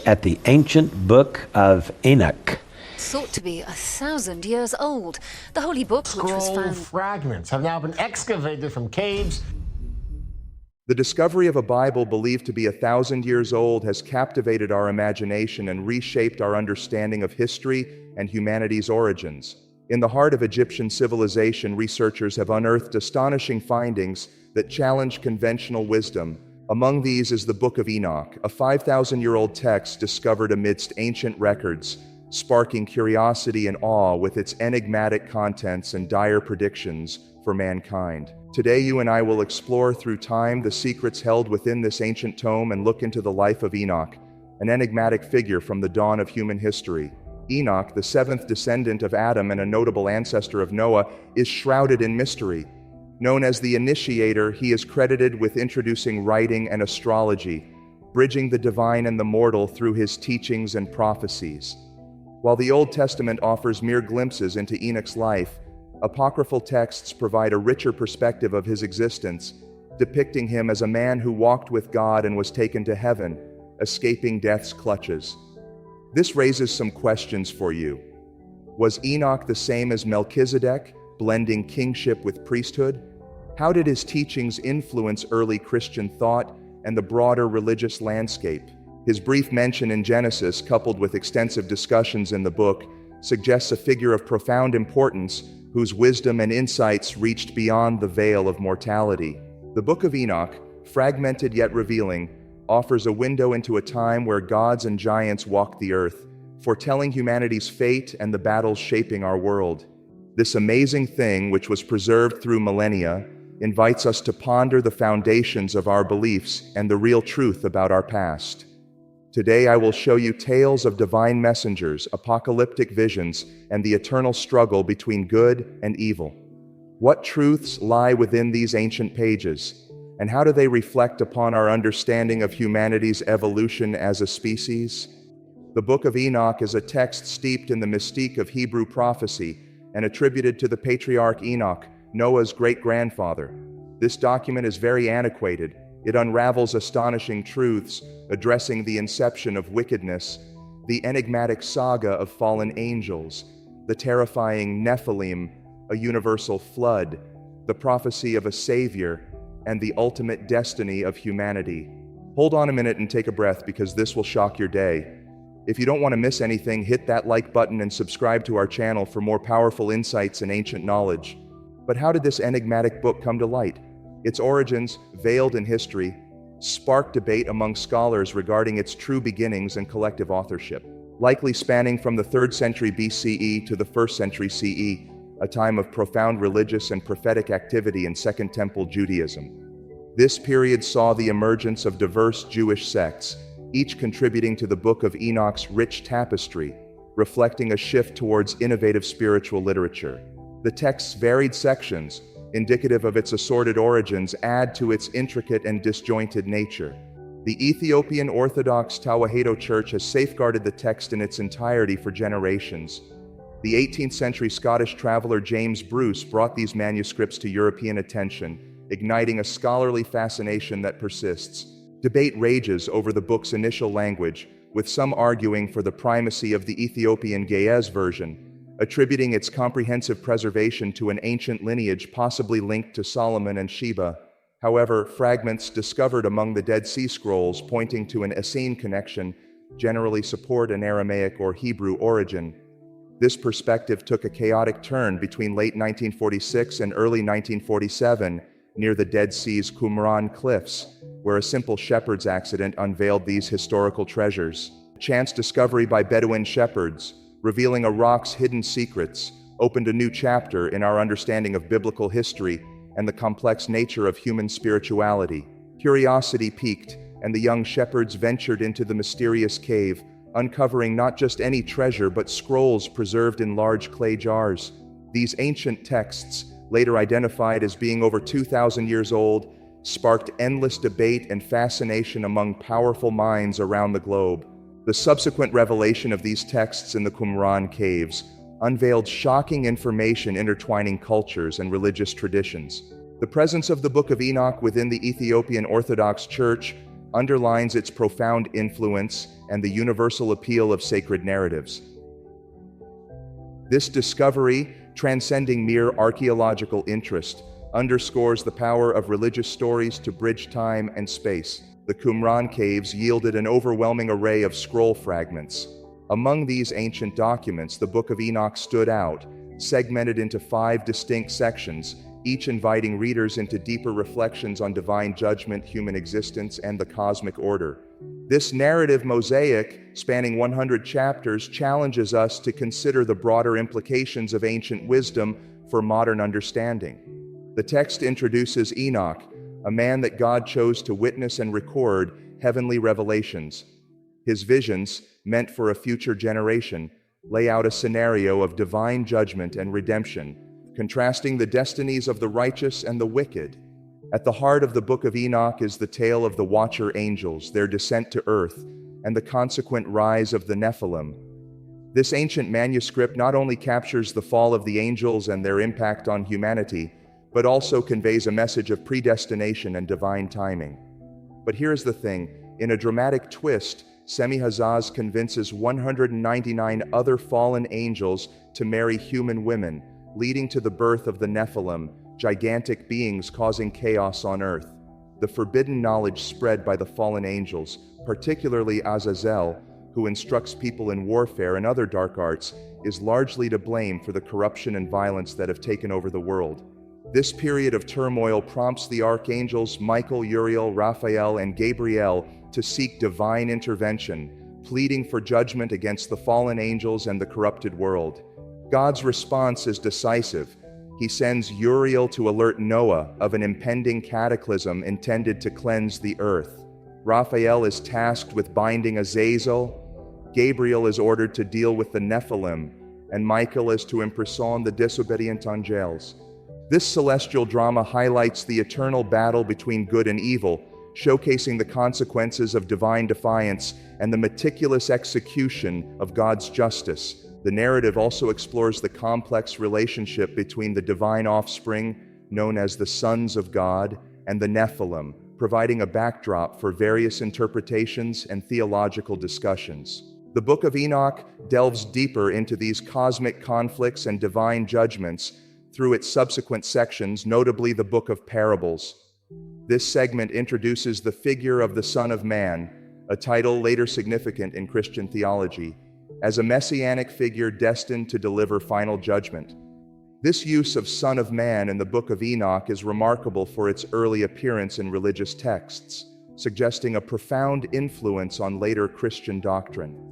at the ancient Book of Enoch. Thought to be 1,000 years old. The holy book, which was Scroll found... fragments have now been excavated from caves. The discovery of a Bible believed to be 1,000 years old has captivated our imagination and reshaped our understanding of history and humanity's origins. In the heart of Egyptian civilization, researchers have unearthed astonishing findings that challenge conventional wisdom. Among these is the Book of Enoch, a 5,000-year-old text discovered amidst ancient records, sparking curiosity and awe with its enigmatic contents and dire predictions for mankind. Today, you and I will explore through time the secrets held within this ancient tome and look into the life of Enoch, an enigmatic figure from the dawn of human history. Enoch, the seventh descendant of Adam and a notable ancestor of Noah, is shrouded in mystery. Known as the Initiator, he is credited with introducing writing and astrology, bridging the divine and the mortal through his teachings and prophecies. While the Old Testament offers mere glimpses into Enoch's life, apocryphal texts provide a richer perspective of his existence, depicting him as a man who walked with God and was taken to heaven, escaping death's clutches. This raises some questions for you. Was Enoch the same as Melchizedek, blending kingship with priesthood? How did his teachings influence early Christian thought and the broader religious landscape? His brief mention in Genesis, coupled with extensive discussions in the book, suggests a figure of profound importance whose wisdom and insights reached beyond the veil of mortality. The Book of Enoch, fragmented yet revealing, offers a window into a time where gods and giants walked the earth, foretelling humanity's fate and the battles shaping our world. This amazing thing, which was preserved through millennia, invites us to ponder the foundations of our beliefs and the real truth about our past. Today I will show you tales of divine messengers, apocalyptic visions, and the eternal struggle between good and evil. What truths lie within these ancient pages, and how do they reflect upon our understanding of humanity's evolution as a species? The Book of Enoch is a text steeped in the mystique of Hebrew prophecy and attributed to the patriarch Enoch, Noah's great-grandfather. This document is very antiquated. It unravels astonishing truths, addressing the inception of wickedness, the enigmatic saga of fallen angels, the terrifying Nephilim, a universal flood, the prophecy of a savior, and the ultimate destiny of humanity. Hold on a minute and take a breath, because this will shock your day. If you don't want to miss anything, hit that like button and subscribe to our channel for more powerful insights and ancient knowledge. But how did this enigmatic book come to light? Its origins, veiled in history, sparked debate among scholars regarding its true beginnings and collective authorship, likely spanning from the 3rd century BCE to the 1st century CE, a time of profound religious and prophetic activity in Second Temple Judaism. This period saw the emergence of diverse Jewish sects, each contributing to the Book of Enoch's rich tapestry, reflecting a shift towards innovative spiritual literature. The text's varied sections, indicative of its assorted origins, add to its intricate and disjointed nature. The Ethiopian Orthodox Tewahedo Church has safeguarded the text in its entirety for generations. The 18th century Scottish traveler James Bruce brought these manuscripts to European attention, igniting a scholarly fascination that persists. Debate rages over the book's initial language, with some arguing for the primacy of the Ethiopian Ge'ez version, attributing its comprehensive preservation to an ancient lineage possibly linked to Solomon and Sheba. However, fragments discovered among the Dead Sea Scrolls pointing to an Essene connection generally support an Aramaic or Hebrew origin. This perspective took a chaotic turn between late 1946 and early 1947 near the Dead Sea's Qumran Cliffs, where a simple shepherd's accident unveiled these historical treasures. Chance discovery by Bedouin shepherds, revealing a rock's hidden secrets, opened a new chapter in our understanding of biblical history and the complex nature of human spirituality. Curiosity piqued, and the young shepherds ventured into the mysterious cave, uncovering not just any treasure but scrolls preserved in large clay jars. These ancient texts, later identified as being over 2,000 years old, sparked endless debate and fascination among powerful minds around the globe. The subsequent revelation of these texts in the Qumran caves unveiled shocking information intertwining cultures and religious traditions. The presence of the Book of Enoch within the Ethiopian Orthodox Church underlines its profound influence and the universal appeal of sacred narratives. This discovery, transcending mere archaeological interest, underscores the power of religious stories to bridge time and space. The Qumran caves yielded an overwhelming array of scroll fragments. Among these ancient documents, the Book of Enoch stood out, segmented into 5 distinct sections, each inviting readers into deeper reflections on divine judgment, human existence, and the cosmic order. This narrative mosaic, spanning 100 chapters, challenges us to consider the broader implications of ancient wisdom for modern understanding. The text introduces Enoch, a man that God chose to witness and record heavenly revelations. His visions, meant for a future generation, lay out a scenario of divine judgment and redemption, contrasting the destinies of the righteous and the wicked. At the heart of the Book of Enoch is the tale of the Watcher angels, their descent to earth, and the consequent rise of the Nephilim. This ancient manuscript not only captures the fall of the angels and their impact on humanity, but also conveys a message of predestination and divine timing. But here's the thing, in a dramatic twist, Semihazaz convinces 199 other fallen angels to marry human women, leading to the birth of the Nephilim, gigantic beings causing chaos on earth. The forbidden knowledge spread by the fallen angels, particularly Azazel, who instructs people in warfare and other dark arts, is largely to blame for the corruption and violence that have taken over the world. This period of turmoil prompts the archangels Michael, Uriel, Raphael, and Gabriel to seek divine intervention, pleading for judgment against the fallen angels and the corrupted world. God's response is decisive. He sends Uriel to alert Noah of an impending cataclysm intended to cleanse the earth. Raphael is tasked with binding Azazel, Gabriel is ordered to deal with the Nephilim, and Michael is to imprison the disobedient angels. This celestial drama highlights the eternal battle between good and evil, showcasing the consequences of divine defiance and the meticulous execution of God's justice. The narrative also explores the complex relationship between the divine offspring, known as the sons of God, and the Nephilim, providing a backdrop for various interpretations and theological discussions. The Book of Enoch delves deeper into these cosmic conflicts and divine judgments through its subsequent sections, notably the Book of Parables. This segment introduces the figure of the Son of Man, a title later significant in Christian theology, as a messianic figure destined to deliver final judgment. This use of Son of Man in the Book of Enoch is remarkable for its early appearance in religious texts, suggesting a profound influence on later Christian doctrine.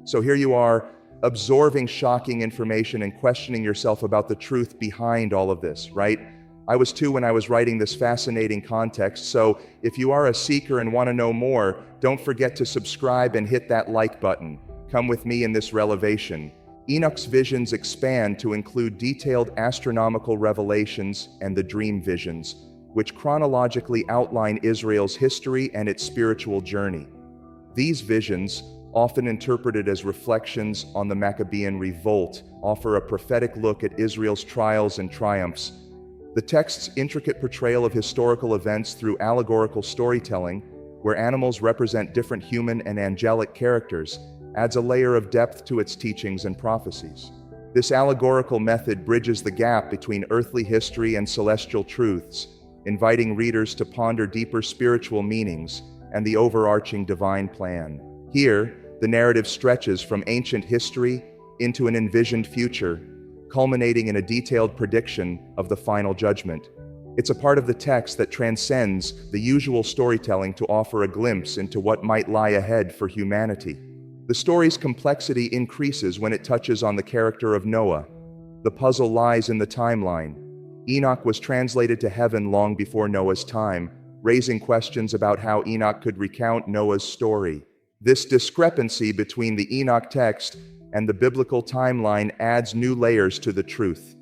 So here you are, absorbing shocking information and questioning yourself about the truth behind all of this, right? I was too when I was writing this fascinating context, so if you are a seeker and want to know more, don't forget to subscribe and hit that like button. Come with me in this revelation. Enoch's visions expand to include detailed astronomical revelations and the dream visions, which chronologically outline Israel's history and its spiritual journey. These visions, often interpreted as reflections on the Maccabean revolt, offer a prophetic look at Israel's trials and triumphs. The text's intricate portrayal of historical events through allegorical storytelling, where animals represent different human and angelic characters, adds a layer of depth to its teachings and prophecies. This allegorical method bridges the gap between earthly history and celestial truths, inviting readers to ponder deeper spiritual meanings and the overarching divine plan. Here, the narrative stretches from ancient history into an envisioned future, culminating in a detailed prediction of the final judgment. It's a part of the text that transcends the usual storytelling to offer a glimpse into what might lie ahead for humanity. The story's complexity increases when it touches on the character of Noah. The puzzle lies in the timeline. Enoch was translated to heaven long before Noah's time, raising questions about how Enoch could recount Noah's story. This discrepancy between the Enoch text and the biblical timeline adds new layers to the truth.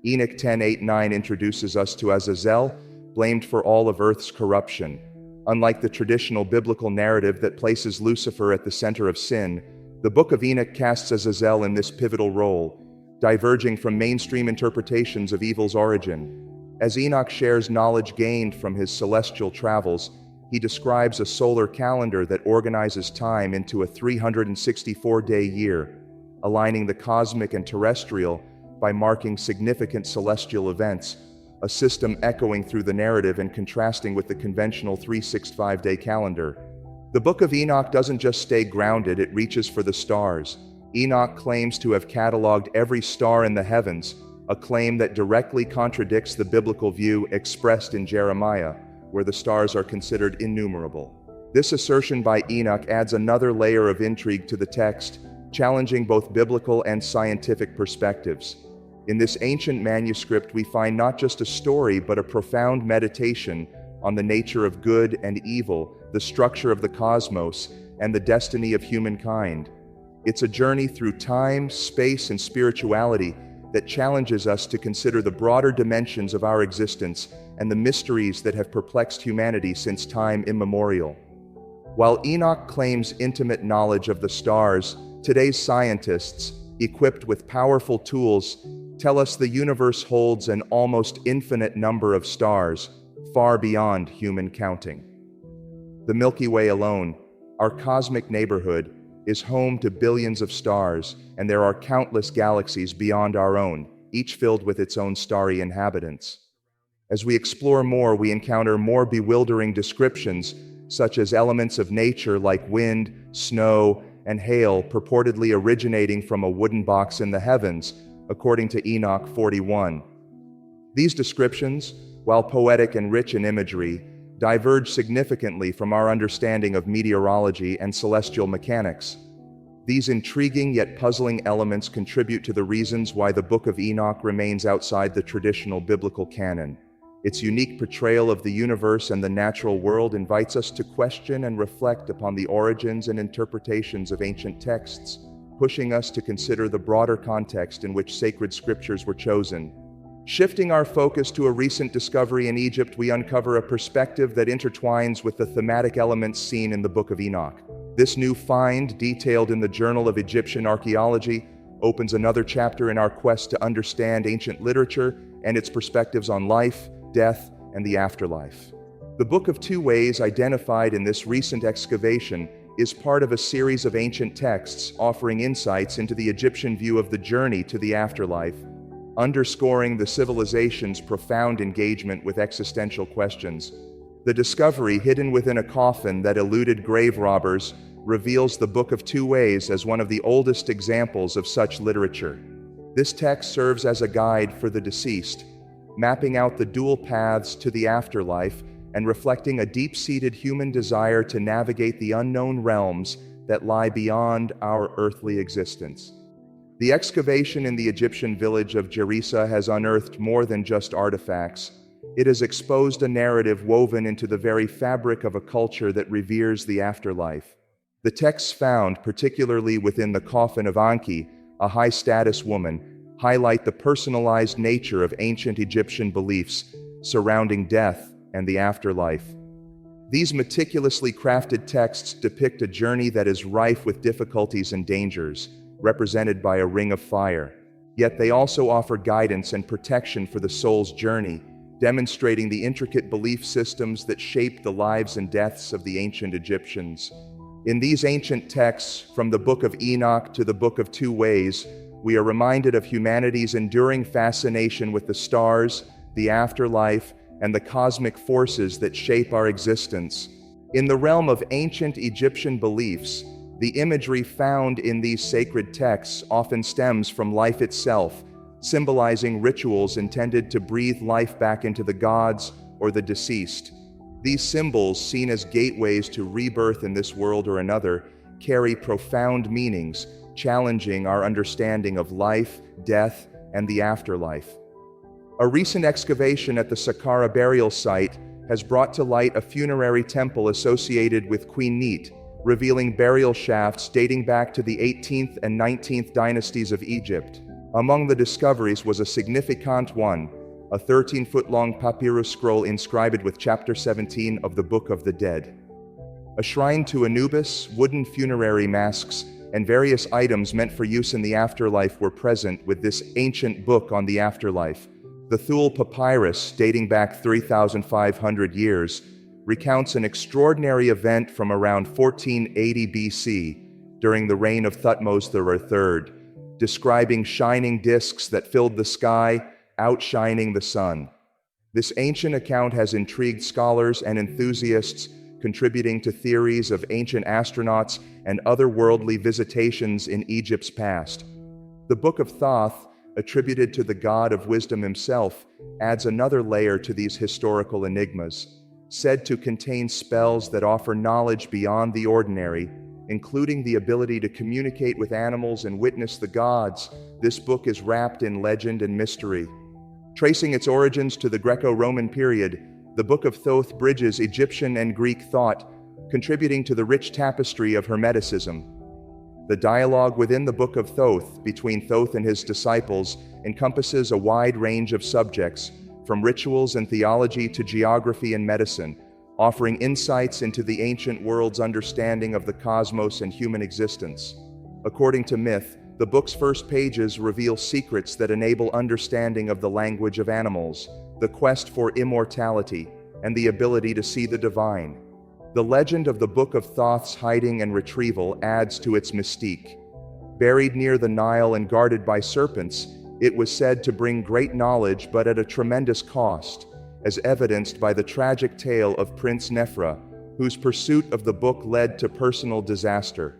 Enoch 10:8-9 introduces us to Azazel, blamed for all of Earth's corruption. Unlike the traditional biblical narrative that places Lucifer at the center of sin, the Book of Enoch casts Azazel in this pivotal role, diverging from mainstream interpretations of evil's origin. As Enoch shares knowledge gained from his celestial travels, he describes a solar calendar that organizes time into a 364-day year, aligning the cosmic and terrestrial by marking significant celestial events, a system echoing through the narrative and contrasting with the conventional 365-day calendar. The Book of Enoch doesn't just stay grounded, it reaches for the stars. Enoch claims to have cataloged every star in the heavens, a claim that directly contradicts the biblical view expressed in Jeremiah, where the stars are considered innumerable. This assertion by Enoch adds another layer of intrigue to the text, challenging both biblical and scientific perspectives. In this ancient manuscript, we find not just a story, but a profound meditation on the nature of good and evil, the structure of the cosmos, and the destiny of humankind. It's a journey through time, space, and spirituality that challenges us to consider the broader dimensions of our existence and the mysteries that have perplexed humanity since time immemorial. While Enoch claims intimate knowledge of the stars, today's scientists, equipped with powerful tools, tell us the universe holds an almost infinite number of stars, far beyond human counting. The Milky Way alone, our cosmic neighborhood, is home to billions of stars, and there are countless galaxies beyond our own, each filled with its own starry inhabitants. As we explore more, we encounter more bewildering descriptions, such as elements of nature like wind, snow, and hail purportedly originating from a wooden box in the heavens, according to Enoch 41. These descriptions, while poetic and rich in imagery, diverge significantly from our understanding of meteorology and celestial mechanics. These intriguing yet puzzling elements contribute to the reasons why the Book of Enoch remains outside the traditional biblical canon. Its unique portrayal of the universe and the natural world invites us to question and reflect upon the origins and interpretations of ancient texts, pushing us to consider the broader context in which sacred scriptures were chosen. Shifting our focus to a recent discovery in Egypt, we uncover a perspective that intertwines with the thematic elements seen in the Book of Enoch. This new find, detailed in the Journal of Egyptian Archaeology, opens another chapter in our quest to understand ancient literature and its perspectives on life, death, and the afterlife. The Book of Two Ways, identified in this recent excavation, is part of a series of ancient texts offering insights into the Egyptian view of the journey to the afterlife, underscoring the civilization's profound engagement with existential questions. The discovery, hidden within a coffin that eluded grave robbers, reveals the Book of Two Ways as one of the oldest examples of such literature. This text serves as a guide for the deceased, mapping out the dual paths to the afterlife and reflecting a deep-seated human desire to navigate the unknown realms that lie beyond our earthly existence. The excavation in the Egyptian village of Gerisa has unearthed more than just artifacts. It has exposed a narrative woven into the very fabric of a culture that reveres the afterlife. The texts found, particularly within the coffin of Anki, a high-status woman, highlight the personalized nature of ancient Egyptian beliefs surrounding death and the afterlife. These meticulously crafted texts depict a journey that is rife with difficulties and dangers, represented by a ring of fire. Yet they also offer guidance and protection for the soul's journey, demonstrating the intricate belief systems that shaped the lives and deaths of the ancient Egyptians. In these ancient texts, from the Book of Enoch to the Book of Two Ways, we are reminded of humanity's enduring fascination with the stars, the afterlife, and the cosmic forces that shape our existence. In the realm of ancient Egyptian beliefs, the imagery found in these sacred texts often stems from life itself, symbolizing rituals intended to breathe life back into the gods or the deceased. These symbols, seen as gateways to rebirth in this world or another, carry profound meanings, challenging our understanding of life, death, and the afterlife. A recent excavation at the Saqqara burial site has brought to light a funerary temple associated with Queen Neat, revealing burial shafts dating back to the 18th and 19th dynasties of Egypt. Among the discoveries was a significant one, a 13-foot-long papyrus scroll inscribed with Chapter 17 of the Book of the Dead. A shrine to Anubis, wooden funerary masks, and various items meant for use in the afterlife were present with this ancient book on the afterlife. The Thule papyrus, dating back 3,500 years, recounts an extraordinary event from around 1480 BC during the reign of Thutmose III, describing shining discs that filled the sky, outshining the sun. This ancient account has intrigued scholars and enthusiasts, contributing to theories of ancient astronauts and otherworldly visitations in Egypt's past. The Book of Thoth, attributed to the god of wisdom himself, adds another layer to these historical enigmas. Said to contain spells that offer knowledge beyond the ordinary, including the ability to communicate with animals and witness the gods, this book is wrapped in legend and mystery. Tracing its origins to the Greco-Roman period, the Book of Thoth bridges Egyptian and Greek thought, contributing to the rich tapestry of Hermeticism. The dialogue within the Book of Thoth between Thoth and his disciples encompasses a wide range of subjects, from rituals and theology to geography and medicine, offering insights into the ancient world's understanding of the cosmos and human existence. According to myth, the book's first pages reveal secrets that enable understanding of the language of animals, the quest for immortality, and the ability to see the divine. The legend of the Book of Thoth's hiding and retrieval adds to its mystique. Buried near the Nile and guarded by serpents, it was said to bring great knowledge but at a tremendous cost, as evidenced by the tragic tale of Prince Nephra, whose pursuit of the book led to personal disaster.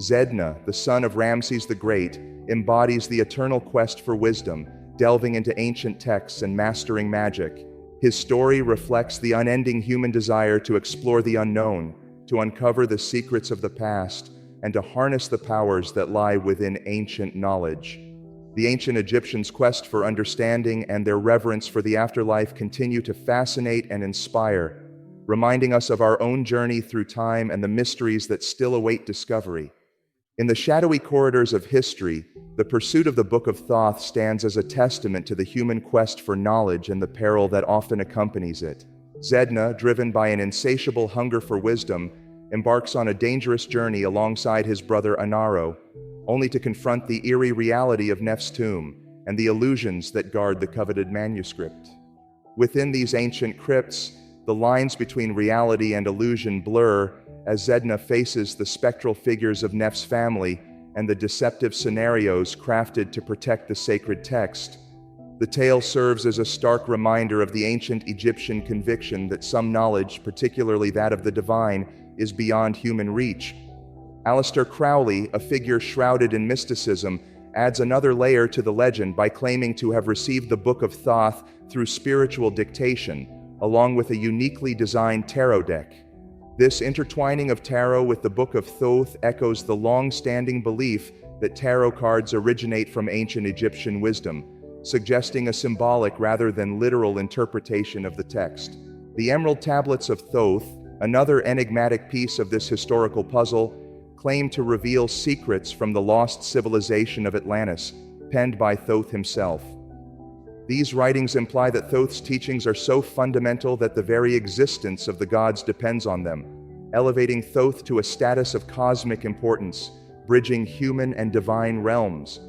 Zedna, the son of Ramses the Great, embodies the eternal quest for wisdom, delving into ancient texts and mastering magic. His story reflects the unending human desire to explore the unknown, to uncover the secrets of the past, and to harness the powers that lie within ancient knowledge. The ancient Egyptians' quest for understanding and their reverence for the afterlife continue to fascinate and inspire, reminding us of our own journey through time and the mysteries that still await discovery. In the shadowy corridors of history, the pursuit of the Book of Thoth stands as a testament to the human quest for knowledge and the peril that often accompanies it. Zedna, driven by an insatiable hunger for wisdom, embarks on a dangerous journey alongside his brother Anaro, only to confront the eerie reality of Neph's tomb and the illusions that guard the coveted manuscript. Within these ancient crypts, the lines between reality and illusion blur as Zedna faces the spectral figures of Neph's family and the deceptive scenarios crafted to protect the sacred text. The tale serves as a stark reminder of the ancient Egyptian conviction that some knowledge, particularly that of the divine, is beyond human reach. Aleister Crowley, a figure shrouded in mysticism, adds another layer to the legend by claiming to have received the Book of Thoth through spiritual dictation, along with a uniquely designed tarot deck. This intertwining of tarot with the Book of Thoth echoes the long-standing belief that tarot cards originate from ancient Egyptian wisdom, suggesting a symbolic rather than literal interpretation of the text. The Emerald Tablets of Thoth, another enigmatic piece of this historical puzzle, claim to reveal secrets from the lost civilization of Atlantis, penned by Thoth himself. These writings imply that Thoth's teachings are so fundamental that the very existence of the gods depends on them, elevating Thoth to a status of cosmic importance, bridging human and divine realms.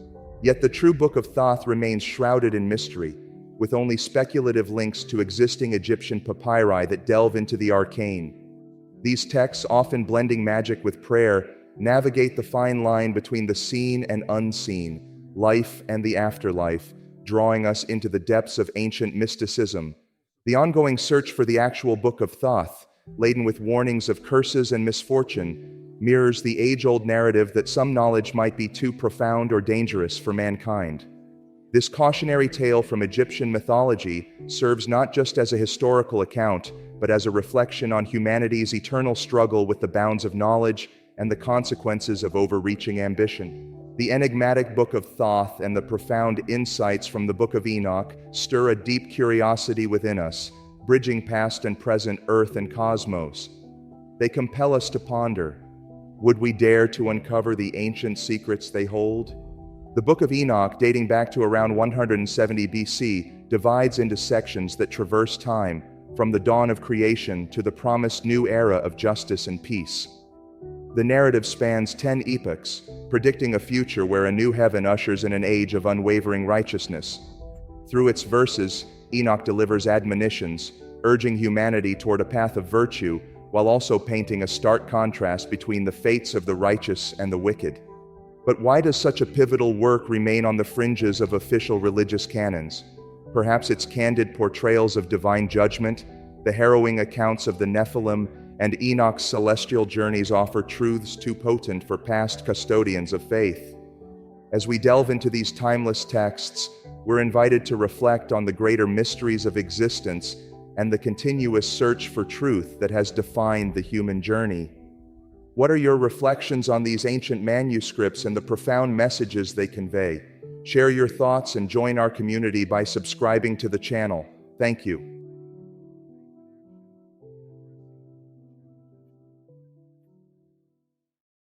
Yet the true Book of Thoth remains shrouded in mystery, with only speculative links to existing Egyptian papyri that delve into the arcane. These texts, often blending magic with prayer, navigate the fine line between the seen and unseen, life and the afterlife, drawing us into the depths of ancient mysticism. The ongoing search for the actual Book of Thoth, laden with warnings of curses and misfortune, mirrors the age-old narrative that some knowledge might be too profound or dangerous for mankind. This cautionary tale from Egyptian mythology serves not just as a historical account, but as a reflection on humanity's eternal struggle with the bounds of knowledge and the consequences of overreaching ambition. The enigmatic Book of Thoth and the profound insights from the Book of Enoch stir a deep curiosity within us, bridging past and present earth and cosmos. They compel us to ponder. Would we dare to uncover the ancient secrets they hold? The Book of Enoch, dating back to around 170 BC, divides into sections that traverse time, from the dawn of creation to the promised new era of justice and peace. The narrative spans 10 epochs, predicting a future where a new heaven ushers in an age of unwavering righteousness. Through its verses, Enoch delivers admonitions, urging humanity toward a path of virtue, while also painting a stark contrast between the fates of the righteous and the wicked. But why does such a pivotal work remain on the fringes of official religious canons? Perhaps its candid portrayals of divine judgment, the harrowing accounts of the Nephilim, and Enoch's celestial journeys offer truths too potent for past custodians of faith. As we delve into these timeless texts, we're invited to reflect on the greater mysteries of existence and the continuous search for truth that has defined the human journey. What are your reflections on these ancient manuscripts and the profound messages they convey? Share your thoughts and join our community by subscribing to the channel. Thank you.